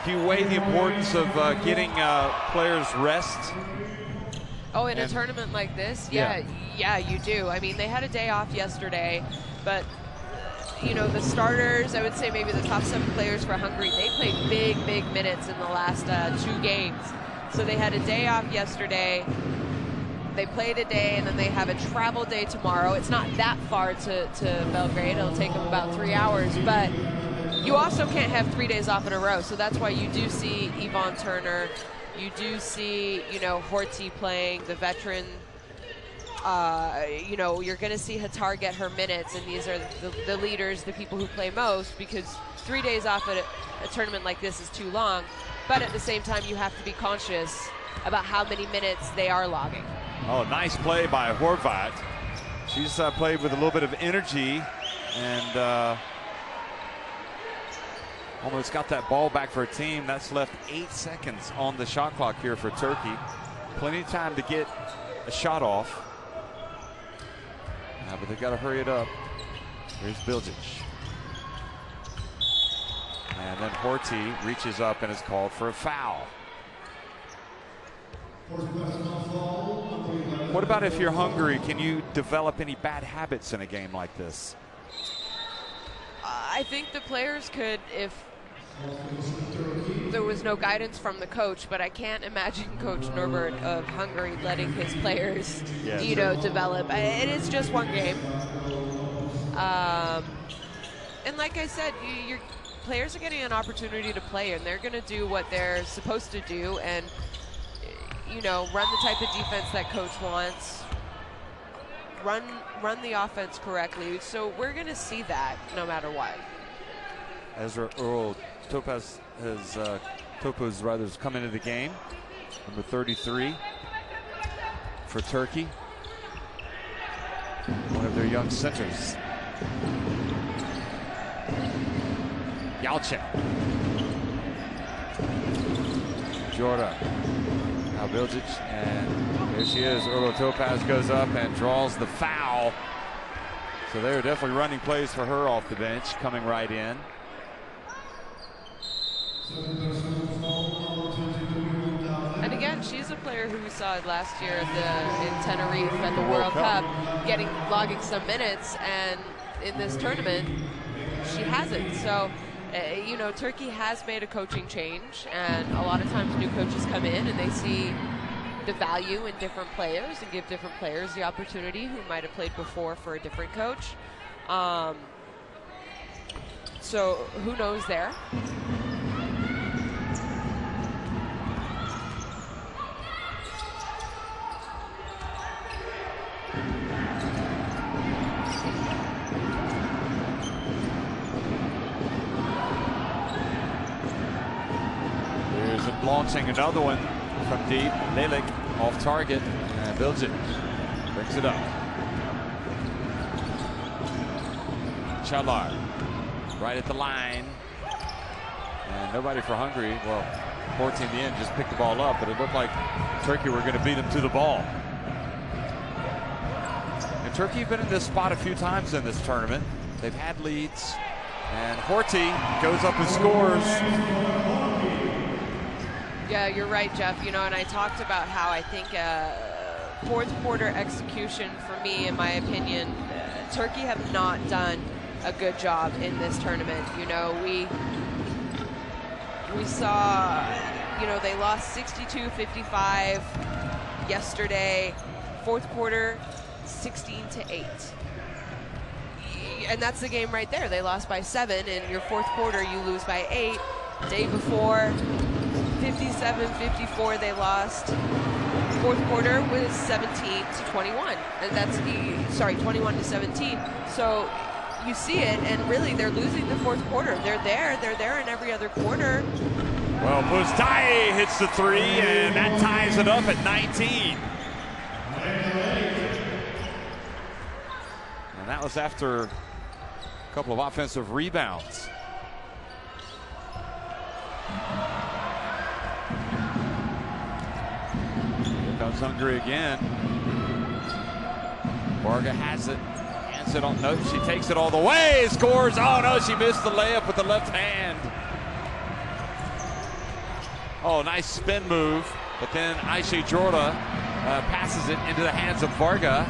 Do you weigh the importance of getting players rest? Oh, in a tournament like this? Yeah, you do. I mean, they had a day off yesterday, but you know, the starters, I would say maybe the top 7 players for Hungary, they played big minutes in the last 2 games. So they had a day off yesterday. They played a day, and then they have a travel day tomorrow. It's not that far to Belgrade. It'll take them about 3 hours, but you also can't have 3 days off in a row. So that's why you do see Yvonne Turner. You do see, you know, Horty playing, the veteran. You know, you're going to see Hatar get her minutes, and these are the leaders, the people who play most, because 3 days off at a tournament like this is too long. But at the same time, you have to be conscious about how many minutes they are logging. Oh, nice play by Horvat. She's played with a little bit of energy and almost got that ball back for her team. That's left 8 seconds on the shot clock here for Turkey. Plenty of time to get a shot off. But they've got to hurry it up. Here's Bilgic. And then Horty reaches up and is called for a foul. What about if you're Hungary? Can you develop any bad habits in a game like this? I think the players could if there was no guidance from the coach, but I can't imagine Coach Norbert of Hungary letting his players, you know, develop. It is just one game. And like I said, your players are getting an opportunity to play, and they're going to do what they're supposed to do and, you know, run the type of defense that coach wants, run the offense correctly. So we're going to see that no matter what. Ezra Earl Topaz has come into the game, number 33 for Turkey, one of their young centers. Yalcin, Jorda, now Bilgic, and there she is. Earl Topaz goes up and draws the foul. So they're definitely running plays for her off the bench, coming right in. And again, she's a player who we saw last year in Tenerife at the World Cup, logging some minutes, and in this tournament, she hasn't. So, you know, Turkey has made a coaching change, and a lot of times new coaches come in and they see the value in different players and give different players the opportunity who might have played before for a different coach. So who knows there? Launching another one from deep. Lelik off target, and Bilgic brings it up. Chalar right at the line, and nobody for Hungary. Well, Horty in the end just picked the ball up, but it looked like Turkey were going to beat them to the ball. And Turkey have been in this spot a few times in this tournament. They've had leads, and Horty goes up and scores. Yeah, you're right, Jeff. You know, and I talked about how I think fourth quarter execution, for me, in my opinion, Turkey have not done a good job in this tournament. You know, we saw, you know, they lost 62-55 yesterday. Fourth quarter, 16-8. And that's the game right there. They lost by 7. In your fourth quarter, you lose by 8. Day before, 57-54 they lost. Fourth quarter was 17-21, and that's 21-17. So you see it, and really they're losing the fourth quarter. They're there in every other quarter. Well, Buztai hits the 3, and that ties it up at 19. And that was after a couple of offensive rebounds. Here comes Hungary again. Varga has it. Hands it on. No, she takes it all the way. Scores. Oh no, she missed the layup with the left hand. Oh, nice spin move. But then Ayşe Jorda passes it into the hands of Varga.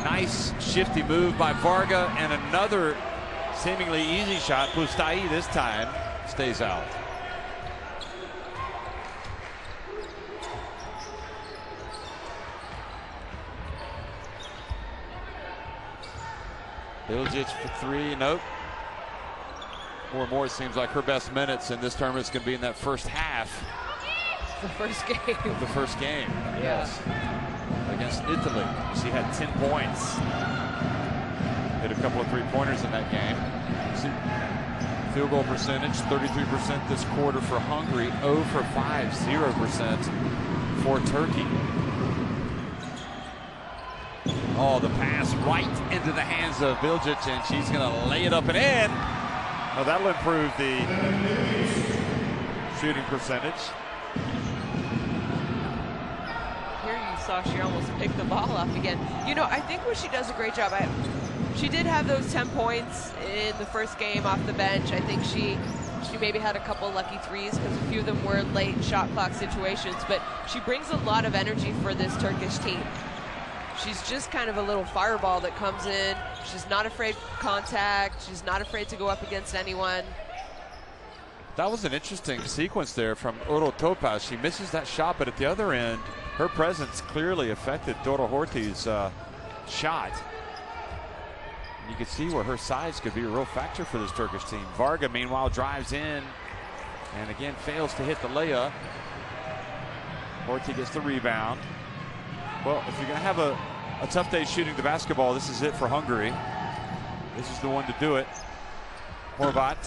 Nice shifty move by Varga, and another seemingly easy shot. Pustai this time stays out. Bilgic for three, nope. More and more, it seems like her best minutes in this tournament is going to be in that first half. The first game. The first game, yeah. Yes. Against Italy. She had 10 points. Hit a couple of three-pointers in that game. Field goal percentage, 33% this quarter for Hungary, 0 for 5, 0% for Turkey. Oh, the pass right into the hands of Bilgic, and she's going to lay it up and in. Oh, that'll improve the shooting percentage. Here you saw she almost picked the ball up again. You know, I think what she does a great job. She did have those 10 points in the first game off the bench. I think she maybe had a couple lucky threes because a few of them were late shot clock situations, but she brings a lot of energy for this Turkish team. She's just kind of a little fireball that comes in. She's not afraid of contact. She's not afraid to go up against anyone. That was an interesting sequence there from Oro Topaz. She misses that shot, but at the other end, her presence clearly affected Dora Horty's shot. You can see where her size could be a real factor for this Turkish team. Varga, meanwhile, drives in and again fails to hit the layup. Horty gets the rebound. Well, if you're going to have a tough day shooting the basketball, this is it for Hungary. This is the one to do it. Horvat.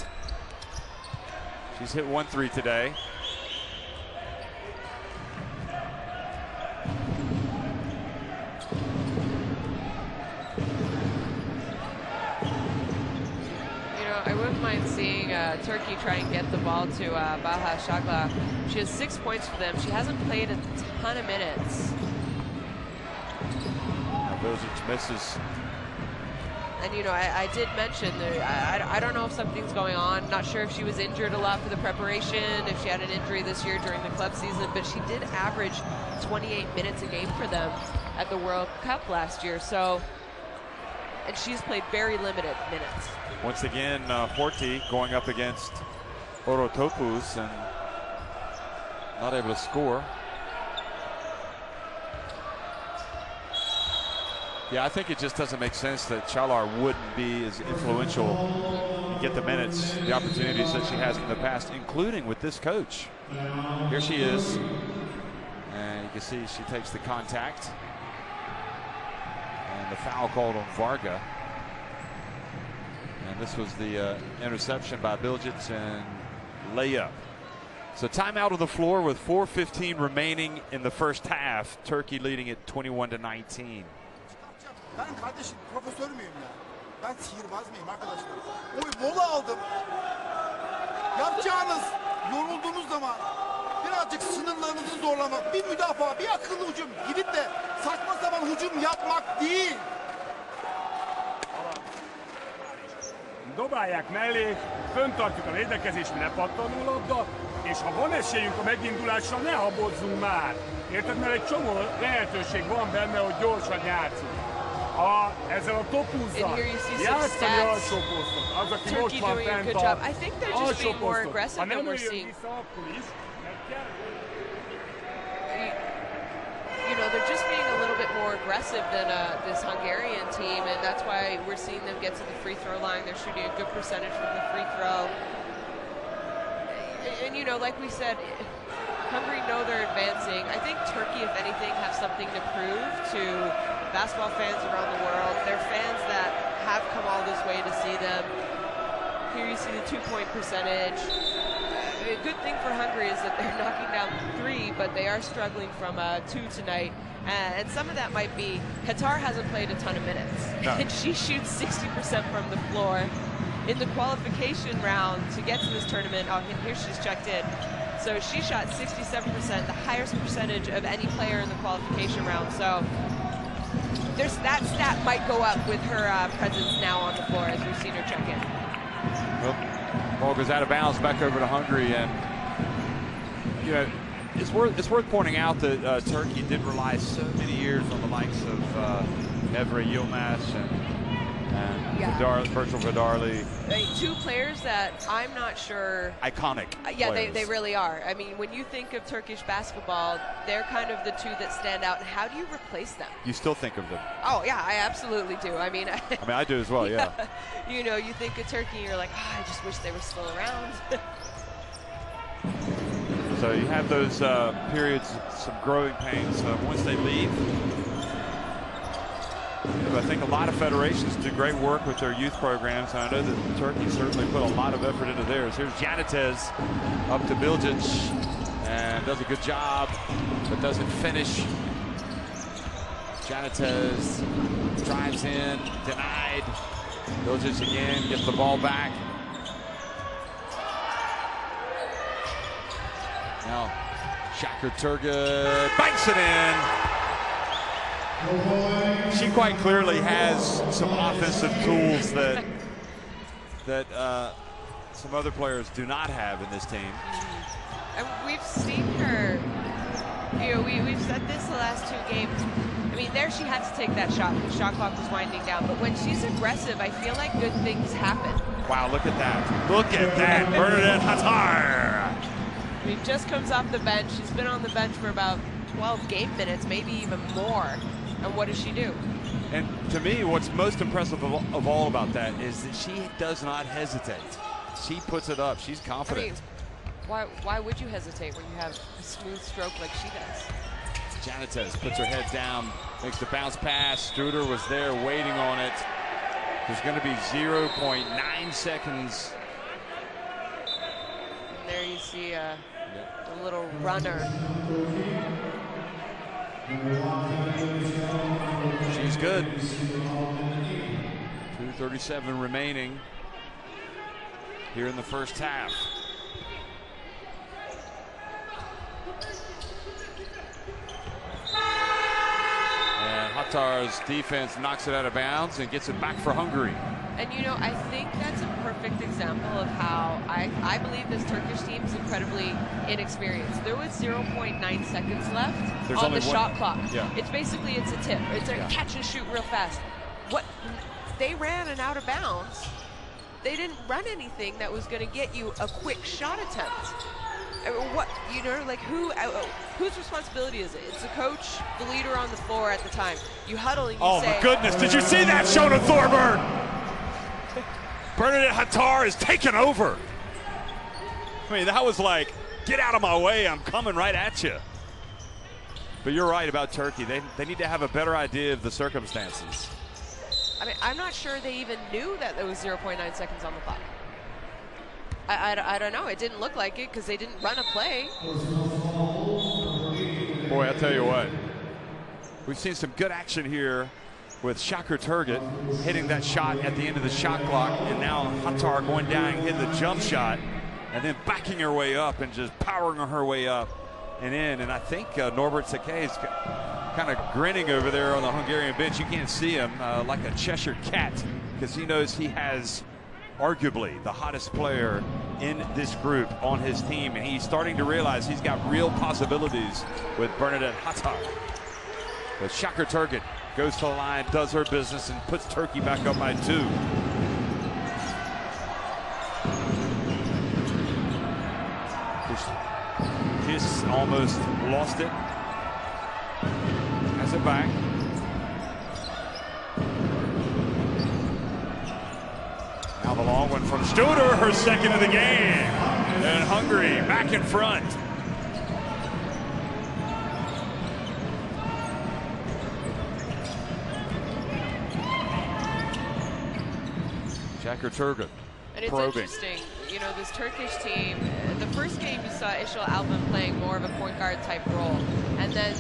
She's hit 1 3 today. You know, I wouldn't mind seeing Turkey try and get the ball to Baha Shakla. She has 6 points for them. She hasn't played a ton of minutes. Bilgic misses. And, you know, I did mention that I don't know if something's going on. Not sure if she was injured a lot for the preparation, if she had an injury this year during the club season, but she did average 28 minutes a game for them at the World Cup last year. So, and she's played very limited minutes. Once again, Horty going up against Orotopuz and not able to score. Yeah, I think it just doesn't make sense that Çalar wouldn't be as influential and get the minutes, the opportunities that she has in the past, including with this coach. Here she is, and you can see she takes the contact. And the foul called on Varga. And this was the interception by Bilgic and layup. So timeout on the floor with 4:15 remaining in the first half. Turkey leading it 21-19. Ben kardeşim profesör müyüm ya? Ben sihirbaz mıyım arkadaşlar? Oy mola aldım. Yapacağınız yorulduğunuz zaman birazcık sınırlarınızı zorlamak, bir müdafaa, bir akıllı hücum gidip de saçma sapan hücum yapmak değil. Dobálják mellé, föntartjuk a védekezést, ne pattanó labda, és ha van esélyünk a megindulásra, ne habozzunk már. Érted? Mert egy csomó lehetőség van benne, hogy gyorsan játszunk. Ezzel a topúzzal játszani alsó posztot, az, aki most van fent alsó posztot. Ha nem jön vissza, akkor is, mert kell. You know, they're just being a little bit more aggressive than this Hungarian team, and that's why we're seeing them get to the free throw line. They're shooting a good percentage from the free throw. And you know, like we said, Hungary know they're advancing. I think Turkey, if anything, have something to prove to basketball fans around the world. They're fans that have come all this way to see them. Here you see the 2-point percentage. A good thing for Hungary is that they're knocking down 3, but they are struggling from 2 tonight. And some of that might be Qatar hasn't played a ton of minutes. No. And she shoots 60% from the floor. In the qualification round to get to this tournament, oh, here she's checked in. So she shot 67%, the highest percentage of any player in the qualification round. So that stat might go up with her presence now on the floor as we've seen her check in. Well, ball goes out of bounds back over to Hungary, and you know, it's worth pointing out that Turkey did rely so many years on the likes of Nevra Yilmaz and Virgil Vidarli. Two players that I'm not sure. Iconic. Yeah, players. they really are. I mean, when you think of Turkish basketball, they're kind of the two that stand out. And how do you replace them? You still think of them? Oh yeah, I absolutely do. I mean, I do as well. Yeah. You know, you think of Turkey, you're like, I just wish they were still around. So you have those periods, some growing pains once they leave. I think a lot of federations do great work with their youth programs. And I know that Turkey certainly put a lot of effort into theirs. Here's Janitez up to Bilgic and does a good job, but doesn't finish. Janitez drives in, denied. Bilgic again, gets the ball back. Now, Shakir Turgut banks it in. She quite clearly has some offensive tools that some other players do not have in this team. And we've seen her, you know, we've said this the last two games. I mean, there she had to take that shot because shot clock was winding down. But when she's aggressive, I feel like good things happen. Wow, look at that. Look at that, Bernadette Hattar. I mean, just comes off the bench. She's been on the bench for about 12 game minutes, maybe even more. And what does she do? And to me, what's most impressive of all about that is that she does not hesitate. She puts it up. She's confident. I mean, why would you hesitate when you have a smooth stroke like she does? Janitez puts her head down, makes the bounce pass. Struder was there waiting on it. There's going to be 0.9 seconds. And there you see a little runner. She's good. 2:37 remaining here in the first half. And Hattar's defense knocks it out of bounds and gets it back for Hungary. And you know, I think that's a perfect example of how I believe this Turkish team is incredibly inexperienced. There was 0.9 seconds left on the shot clock. Yeah. It's basically, it's a tip. It's a catch and shoot real fast. What they ran an out of bounds. They didn't run anything that was going to get you a quick shot attempt. I mean, what, you know, like whose responsibility is it? It's the coach, the leader on the floor at the time. You huddle and you say, oh my goodness, did you see that, Shona Thorburn? Bernadette Hattar is taken over. I mean, that was like, get out of my way, I'm coming right at you. But you're right about Turkey. They need to have a better idea of the circumstances. I mean, I'm not sure they even knew that there was 0.9 seconds on the clock. I don't know. It didn't look like it because they didn't run a play. Boy, I'll tell you what. We've seen some good action here with Shakir Turgut hitting that shot at the end of the shot clock, and now Hattar going down and hitting the jump shot, and then backing her way up and just powering her way up and in. And I think Norbert Sakay is kind of grinning over there on the Hungarian bench. You can't see him, like a Cheshire cat, because he knows he has arguably the hottest player in this group on his team, and he's starting to realize he's got real possibilities with Bernadette Hattar. But Shakir Turgut goes to the line, does her business, and puts Turkey back up by 2. Kiss almost lost it. Has it back. Now the long one from Struder, her second of the game. And Hungary back in front. Shakir Turgut. And it's probing. interesting, you know, this Turkish team, the first game you saw Işıl Alban playing more of a point guard type role. And then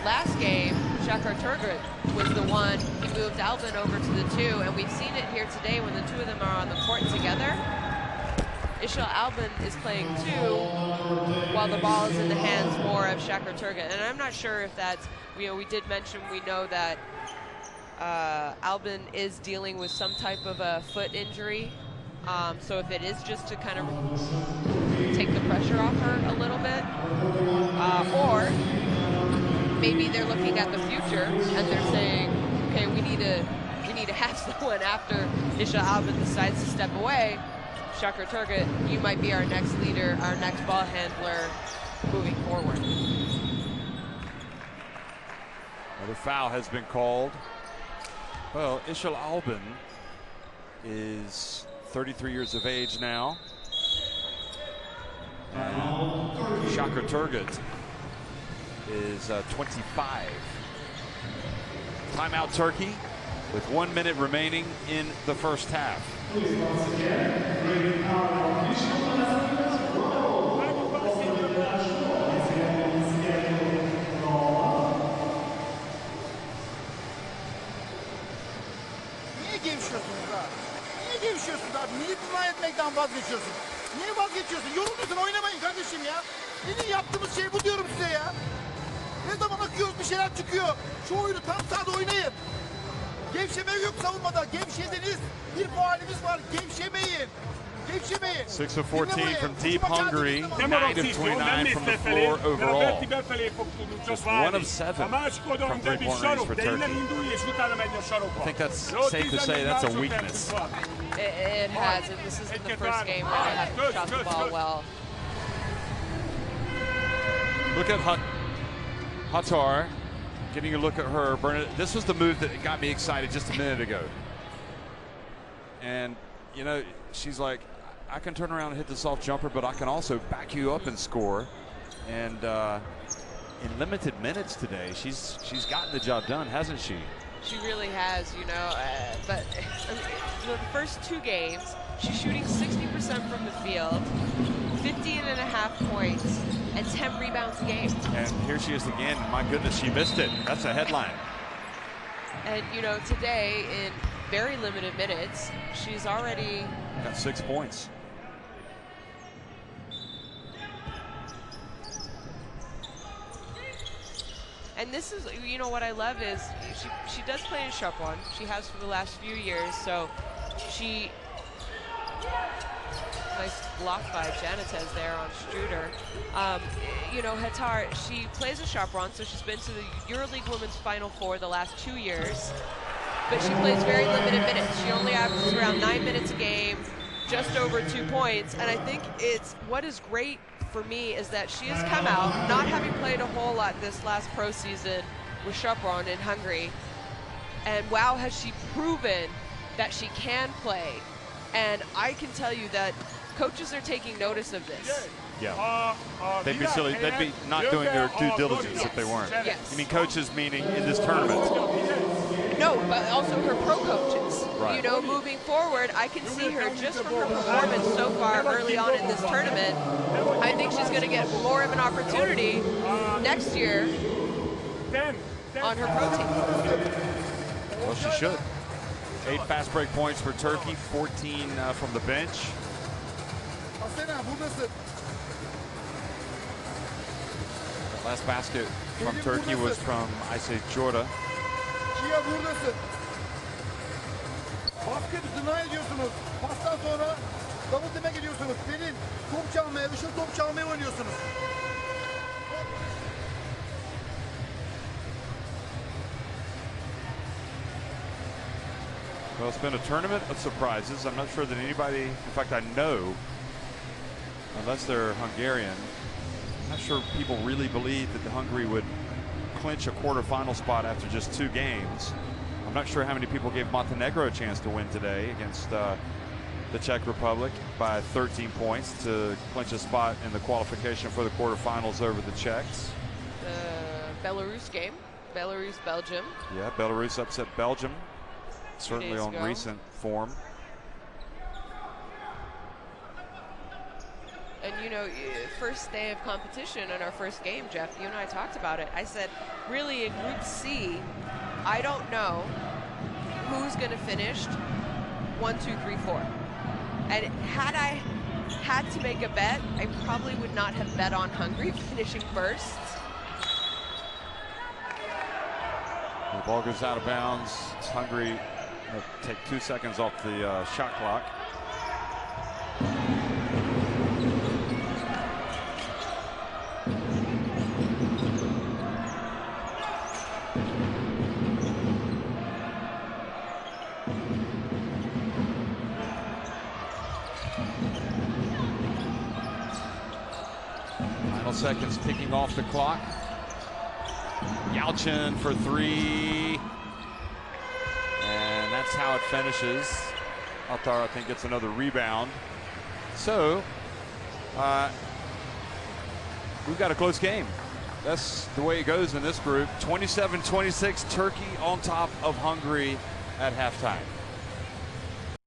last game, Shakir Turgut was the one, he moved Alban over to the 2, and we've seen it here today when the two of them are on the court together. Işıl Alban is playing 2 while the ball is in the hands more of Shakir Turgut. And I'm not sure if that's, you know, we did mention, we know that Alban is dealing with some type of a foot injury. So if it is just to kind of take the pressure off her a little bit. Or maybe they're looking at the future and they're saying, okay, we need to have someone after Isha Albin decides to step away. Shakir Turgut, you might be our next leader, our next ball handler moving forward. Another foul has been called. Well, Ishal Albin is 33 years of age now. And Shakir Turgut is 25. Timeout Turkey with 1 minute remaining in the first half. Niye gevşiyorsunuz abi? Niye gevşiyorsunuz abi? Niye itibar etmekten vazgeçiyorsun? Niye vazgeçiyorsun? Yoruluyorsun, oynamayın kardeşim ya. Bizim yaptığımız şey bu diyorum size ya. Ne zaman akıyoruz bir şeyler çıkıyor. Şu oyunu tam sahada oynayın. Gevşeme yok savunmada. Gevşediniz. Bir faalimiz var. Gevşemeyin. Gevşemeyin. 6 of 14 from deep Hungary, 9 of 29 from the floor overall. Just 1 of 7 from three-point range for Turkey. I think that's safe to say that's a weakness. It has, and this isn't the first game where they haven't shot the ball well. Look at Hattar, getting a look at her. Bernadette, this was the move that got me excited just a minute ago. And, you know, she's like, I can turn around and hit the soft jumper, but I can also back you up and score. And in limited minutes today, she's gotten the job done, hasn't she? She really has, you know, but the first 2 games, she's shooting 60% from the field, 15.5 points, and 10 rebounds a game. And here she is again. My goodness, she missed it. That's a headline. And, you know, today, in very limited minutes, she's already got 6 points. And this is, you know, what I love is she does play in Chopin. She has for the last few years. So she, nice block by Janitez there on Struder. You know, Hattar, she plays in Chopin, so she's been to the EuroLeague Women's Final Four the last 2 years. But she plays very limited minutes. She only averages around 9 minutes a game, just over 2 points. And I think it's what is great for me is that she has come out, not having played a whole lot this last pro season with Chopin in Hungary. And wow, has she proven that she can play. And I can tell you that coaches are taking notice of this. Yeah. They'd be silly. They'd be not doing their due diligence if they weren't. Yes. You mean coaches meaning in this tournament? No, but also her pro coaches. Right. You know, moving forward, I can see her just from her performance so far early on in this tournament. I think she's going to get more of an opportunity next year on her pro team. Well, she should. 8 fast break points for Turkey, 14 from the bench. Asena buradasın. That last basket from Turkey was from Ayse Jorda. Chia buradasın. Baskı deny ediyorsunuz. Pastan sonra double team'e gidiyorsunuz. Senin top çalmaya, ışıl top çalmaya oynuyorsunuz. Well, it's been a tournament of surprises. I'm not sure that anybody, in fact, I know, unless they're Hungarian, I'm not sure people really believe that Hungary would clinch a quarterfinal spot after just 2 games. I'm not sure how many people gave Montenegro a chance to win today against the Czech Republic by 13 points to clinch a spot in the qualification for the quarterfinals over the Czechs. The Belarus game, Belarus-Belgium. Yeah, Belarus upset Belgium, certainly on recent form. And, you know, first day of competition in our first game, Jeff, you and I talked about it. I said, really, in Group C, I don't know who's going to finish 1, 2, 3, 4. And had I had to make a bet, I probably would not have bet on Hungary finishing first. The ball goes out of bounds. Hungary will take 2 seconds off the shot clock. Final seconds ticking off the clock. Yalchin for three. And that's how it finishes. Altar, I think, gets another rebound. So, we've got a close game. That's the way it goes in this group. 27-26, Turkey on top of Hungary at halftime.